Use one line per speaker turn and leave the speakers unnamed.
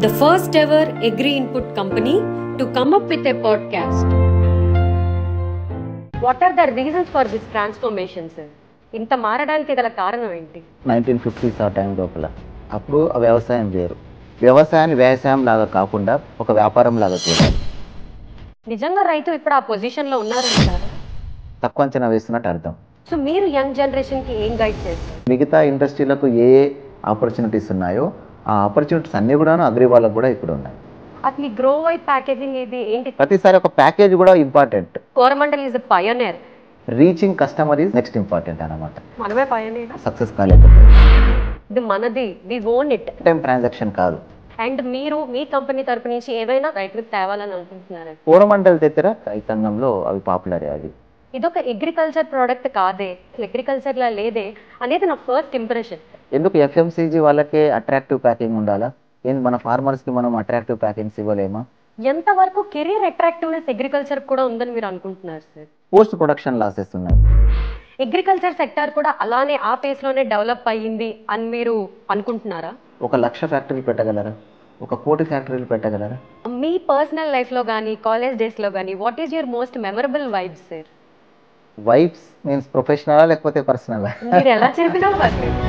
the first ever agri input company to come up with a podcast. What are the reasons for this transformation, sir? ఇంత మారడానికి గల కారణం ఏంటి?
1950s ఆ time లోపల అప్పుడు వ్యవసాయం వేరు. వ్యవసాయాన్ని వ్యవసాయం లాగా కాకుండా ఒక వ్యాపారం లాగా చూడాలి.
నిజంగా రైతు ఇప్పుడు ఆ పొజిషన్లో ఉన్నారంటారు?
తక్కువ అంచనా వేస్తున్నట్టు అర్థం.
సో మీరు యంగ్ జనరేషన్కి ఏం గైడ్ చేస్తారు?
మిగతా ఇండస్ట్రీలకు ఏ ఆపర్చునిటీస్ ఉన్నాయో ఆ ఆపర్చునిటీస్ అన్నీ కూడా అగ్రి వాళ్ళకు కూడా ఇప్పుడు ఉన్నాయి.
అసలు గ్రో వైట్ ప్యాకేజింగ్ ఇది ఏంటి?
ప్రతిసారి ఒక ప్యాకేజ్ కూడా important.
Coromandel is the pioneer.
Reaching customer is next important అన్నమాట.
మనమే పయోనియర్.
సక్సెస్ కాలేదు.
ఇది మనది, we own it.
Time transaction కాదు.
అండ్ మీరు మీ కంపెనీ తరపు నుంచి ఏవైనా రైతులకు తేవాలని అనుకుంటున్నారు?
కోరమండల్ దగ్గర రైతాంగంలో అవి పాపులర్. అది
ఇదొక అగ్రికల్చర్ ప్రోడక్ట్ కాదే, అగ్రికల్చర్ లా లేదే అనేది నా ఫస్ట్ ఇంప్రెషన్.
ఎందుకు ఎఫ్ఎంసీజీ వాళ్ళకే అట్రాక్టివ్ ప్యాకింగ్ ఉండాలా? ఏంది మన ఫార్మర్స్కి మనం అట్రాక్టివ్ ప్యాకింగ్స్ ఇవ్వలేమా?
ఎంతవరకు కెరీర్ అట్రాక్టివ్నెస్ అగ్రికల్చర్ కూడా ఉందని మీరు అనుకుంటున్నారు సార్?
పోస్ట్ ప్రొడక్షన్ లాసెస్ ఉన్నాయి.
అగ్రికల్చర్ సెక్టార్ కూడా అలానే ఆ ఫేస్లోనే డెవలప్ అయ్యింది అని మీరు అనుకుంటున్నారా?
1,00,000 ఫ్యాక్టరీలు పెట్టగలరా? 1,00,00,000 ఫ్యాక్టరీలు పెట్టగలరా?
మీ పర్సనల్ లైఫ్లో కానీ కాలేజ్ డేస్లో కానీ what is your most memorable vibes sir?
Vibes means ప్రొఫెషనలా లేకపోతే పర్సనలా?
మీరు ఎలా చెప్పినా పర్లేదు.